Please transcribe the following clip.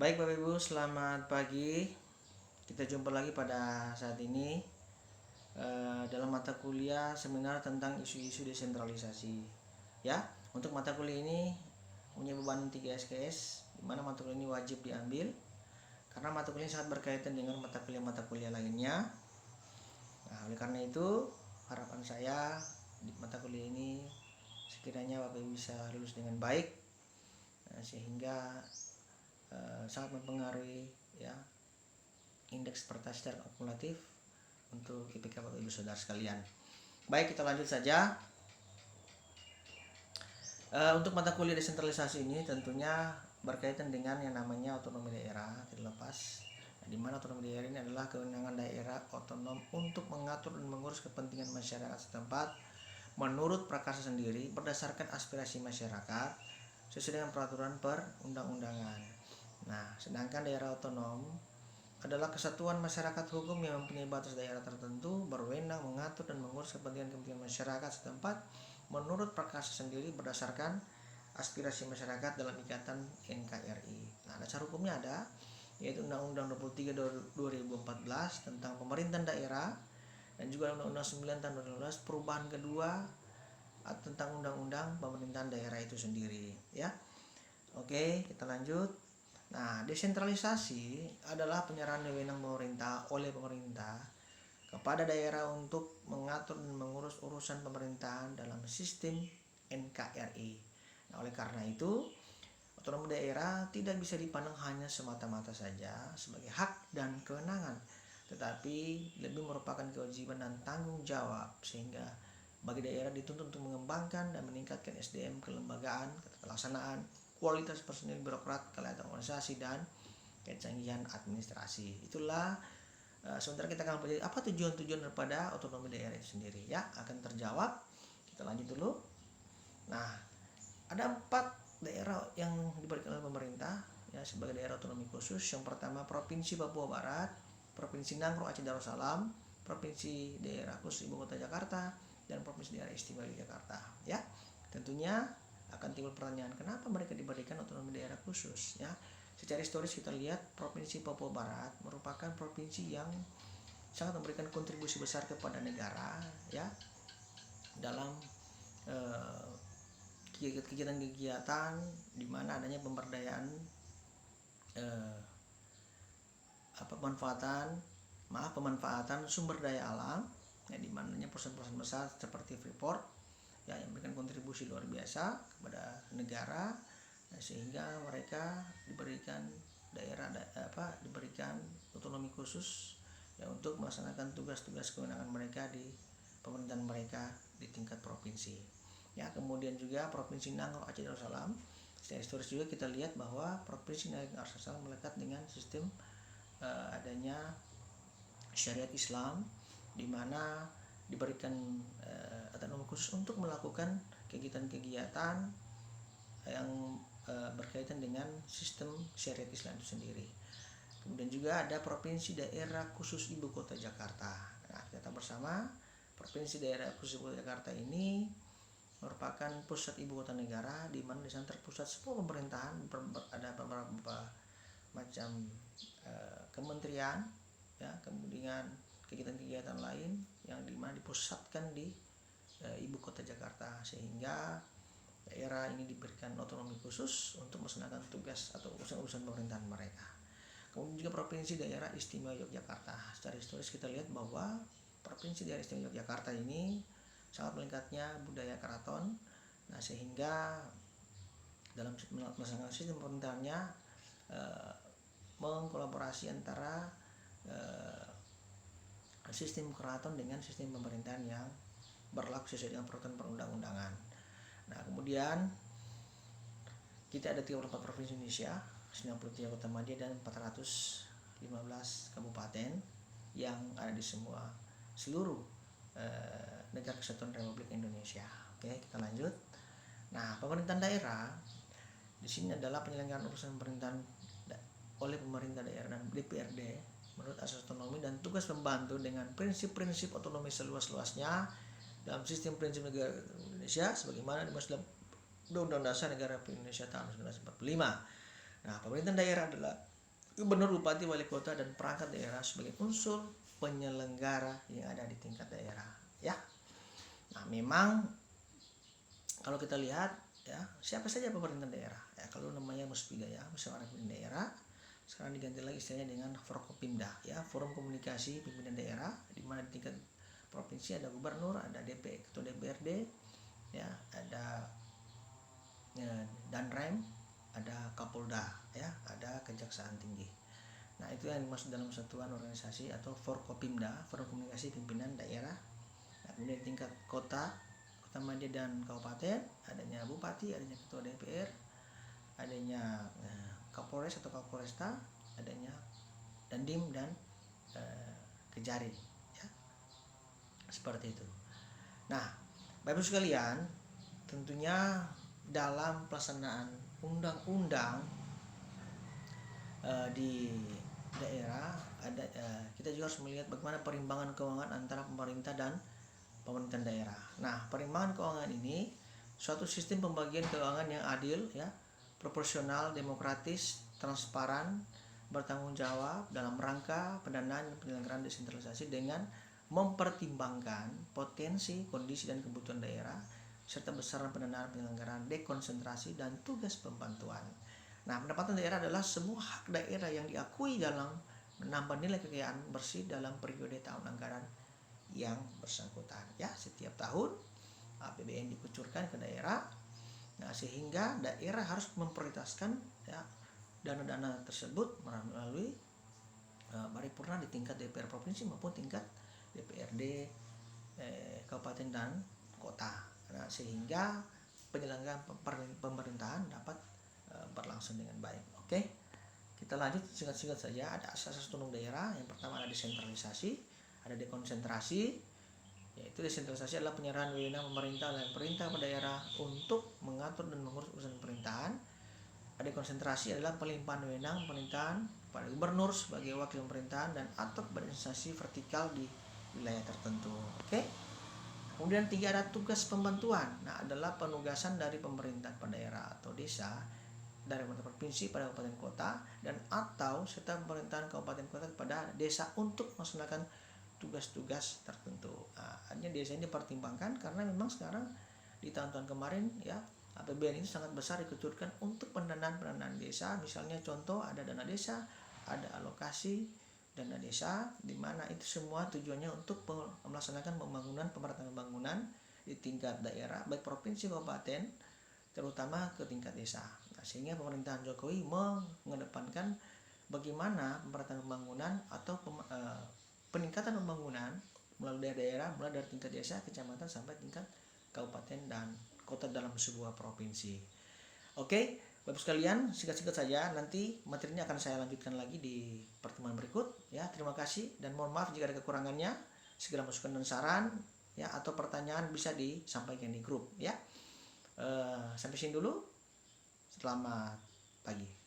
Baik Bapak Ibu, selamat pagi. Kita jumpa lagi pada saat ini dalam mata kuliah seminar tentang isu-isu desentralisasi. Ya, untuk mata kuliah ini punya beban 3 SKS, di mana mata kuliah ini wajib diambil karena mata kuliah ini sangat berkaitan dengan mata kuliah lainnya. Nah, oleh karena itu harapan saya di mata kuliah ini sekiranya Bapak Ibu bisa lulus dengan baik, sehingga sangat mempengaruhi ya indeks prestasi secara akumulatif untuk IPK Bapak Ibu Saudara sekalian. Baik, kita lanjut saja. Untuk mata kuliah desentralisasi ini tentunya berkaitan dengan yang namanya otonomi daerah, tidak lepas. Di mana otonomi daerah ini adalah kewenangan daerah otonom untuk mengatur dan mengurus kepentingan masyarakat setempat menurut prakarsa sendiri berdasarkan aspirasi masyarakat sesuai dengan peraturan perundang-undangan. Nah, sedangkan daerah otonom adalah kesatuan masyarakat hukum yang mempunyai batas daerah tertentu, berwenang mengatur dan mengurus kepentingan masyarakat setempat menurut prakarsa sendiri berdasarkan aspirasi masyarakat dalam ikatan NKRI. Nah, dasar hukumnya ada, yaitu Undang-Undang 23 2014 tentang pemerintahan daerah dan juga Undang-Undang 9 tahun 2012 perubahan kedua tentang Undang-Undang pemerintahan daerah itu sendiri, ya. Oke, kita lanjut. Nah, desentralisasi adalah penyerahan wewenang pemerintah oleh pemerintah kepada daerah untuk mengatur dan mengurus urusan pemerintahan dalam sistem NKRI. Nah, oleh karena itu, otonomi daerah tidak bisa dipandang hanya semata-mata saja sebagai hak dan kewenangan, tetapi lebih merupakan kewajiban dan tanggung jawab, sehingga bagi daerah dituntut untuk mengembangkan dan meningkatkan SDM kelembagaan, pelaksanaan, kualitas personil birokrat, kelihatan organisasi, dan kecanggihan administrasi. Itulah sementara kita akan pelajari apa tujuan-tujuan daripada otonomi daerah itu sendiri, ya, akan terjawab. Kita lanjut dulu. Nah, ada 4 daerah yang diberikan oleh pemerintah ya sebagai daerah otonomi khusus. Yang pertama Provinsi Papua Barat, Provinsi Nangro Aceh Darussalam, Provinsi Daerah Khusus Ibu Kota Jakarta, dan Provinsi Daerah Istimewa Yogyakarta. Ya, tentunya akan timbul pertanyaan kenapa mereka diberikan otonomi daerah khusus, ya. Secara historis kita lihat Provinsi Papua Barat merupakan provinsi yang sangat memberikan kontribusi besar kepada negara, ya, dalam kegiatan-kegiatan di mana adanya pemberdayaan pemanfaatan sumber daya alam, ya, di mananya perusahaan-perusahaan besar seperti Freeport ya yang memberikan kontribusi luar biasa kepada negara, sehingga mereka diberikan diberikan otonomi khusus ya untuk melaksanakan tugas-tugas kewenangan mereka di pemerintahan mereka di tingkat provinsi. Ya, kemudian juga Provinsi Nangro Aceh Darussalam. Secara historis juga kita lihat bahwa Provinsi Nangro Aceh Darussalam melekat dengan sistem adanya syariat Islam, di mana diberikan otonomi khusus untuk melakukan kegiatan-kegiatan yang berkaitan dengan sistem syariat Islam itu sendiri. Kemudian juga ada Provinsi Daerah Khusus Ibu Kota Jakarta. Nah, kita bersama Provinsi Daerah Khusus Ibu Kota Jakarta ini merupakan pusat ibu kota negara, di mana di sana terpusat semua pemerintahan, ada beberapa macam kementerian, ya, kemudian kegiatan-kegiatan lain yang dimana dipusatkan di ibu kota Jakarta, sehingga daerah ini diberikan otonomi khusus untuk melaksanakan tugas atau urusan-urusan pemerintahan mereka. Kemudian juga Provinsi Daerah Istimewa Yogyakarta. Secara historis kita lihat bahwa Provinsi Daerah Istimewa Yogyakarta ini sangat melekatnya budaya keraton, nah sehingga dalam melaksanakan sistem pemerintahannya mengkolaborasi antara sistem keraton dengan sistem pemerintahan yang berlaku sesuai dengan peraturan perundang-undangan. Nah, kemudian kita ada 34 provinsi Indonesia, 93 kota madya dan 415 kabupaten yang ada di seluruh negara kesatuan Republik Indonesia. Oke, kita lanjut. Nah, pemerintahan daerah di sini adalah penyelenggaraan urusan pemerintahan oleh pemerintah daerah dan DPRD menurut asas otonomi dan tugas membantu dengan prinsip-prinsip otonomi seluas-luasnya dalam sistem prinsip negara Indonesia sebagaimana dimaksud dalam Undang-Undang Dasar Negara Republik Indonesia tahun 1945. Nah, pemerintahan daerah adalah gubernur, bupati, wali kota, dan perangkat daerah sebagai unsur penyelenggara yang ada di tingkat daerah. Ya, nah memang kalau kita lihat ya siapa saja pemerintah daerah. Ya kalau namanya Musbida ya, Musyawarah Pimpinan Daerah, sekarang diganti lagi istilahnya dengan Forkopimda ya, Forum Komunikasi Pimpinan Daerah, di mana di tingkat provinsi ada gubernur, ada ketua DPRD, ya ada Danrem, ada Kapolda, ya ada Kejaksaan Tinggi. Nah itu yang dimaksud dalam satuan organisasi atau Forkopimda, Forum Komunikasi Pimpinan Daerah. Nah, kemudian tingkat kota Madya dan kabupaten adanya bupati, adanya ketua DPR, adanya Kapolres atau Kapolresta, adanya Dandim dan Kejari ya. Seperti itu. Nah, Bapak Ibu sekalian, tentunya dalam pelaksanaan undang-undang di daerah ada kita juga harus melihat bagaimana perimbangan keuangan antara pemerintah dan pemerintahan daerah. Nah, perimbangan keuangan ini suatu sistem pembagian keuangan yang adil ya, proporsional, demokratis, transparan, bertanggung jawab dalam rangka pendanaan dan penyelenggaraan desentralisasi dengan mempertimbangkan potensi, kondisi dan kebutuhan daerah serta besaran pendanaan penyelenggaraan dekonsentrasi dan tugas pembantuan. Nah, pendapatan daerah adalah semua hak daerah yang diakui dalam menambah nilai kekayaan bersih dalam periode tahun anggaran yang bersangkutan ya. Setiap tahun APBN dikucurkan ke daerah. Nah, sehingga daerah harus memprioritaskan ya dana-dana tersebut melalui paripurna di tingkat DPR provinsi maupun tingkat DPRD kabupaten dan kota. Nah, sehingga penyelenggaraan pemerintahan dapat berlangsung dengan baik. Oke. Kita lanjut singkat-singkat saja. Ada asas-asas otonom daerah. Yang pertama ada desentralisasi, ada dekonsentrasi. Yaitu desentralisasi adalah penyerahan wewenang pemerintah dan perintah pada daerah untuk mengatur dan mengurus urusan pemerintahan. Ada dekonsentrasi adalah pelimpahan wewenang pemerintahan pada gubernur sebagai wakil pemerintahan dan atau kepada instansi vertikal di wilayah tertentu. Oke. Kemudian 3 ada tugas pembantuan. Nah, adalah penugasan dari pemerintah pada daerah atau desa, dari pemerintah provinsi pada kabupaten kota, dan atau serta pemerintahan kabupaten kota kepada desa untuk melaksanakan tugas-tugas tertentu. Nah, artinya desa ini dipertimbangkan karena memang sekarang di tahun-tahun kemarin ya APBN ini sangat besar dikucurkan untuk pendanaan desa. Misalnya contoh ada dana desa, ada alokasi dana desa, di mana itu semua tujuannya untuk melaksanakan pemerataan pembangunan di tingkat daerah baik provinsi kabupaten terutama ke tingkat desa. Nah, sehingga pemerintahan Jokowi mengedepankan bagaimana pemerataan pembangunan atau peningkatan pembangunan melalui daerah, mulai dari tingkat desa, kecamatan sampai tingkat kabupaten dan kota dalam sebuah provinsi. Oke, Bapak sekalian, singkat-singkat saja. Nanti materinya akan saya lanjutkan lagi di pertemuan berikut. Ya, terima kasih dan mohon maaf jika ada kekurangannya. Segera masukan dan saran, ya atau pertanyaan bisa disampaikan di grup. Ya, sampai sini dulu. Selamat pagi.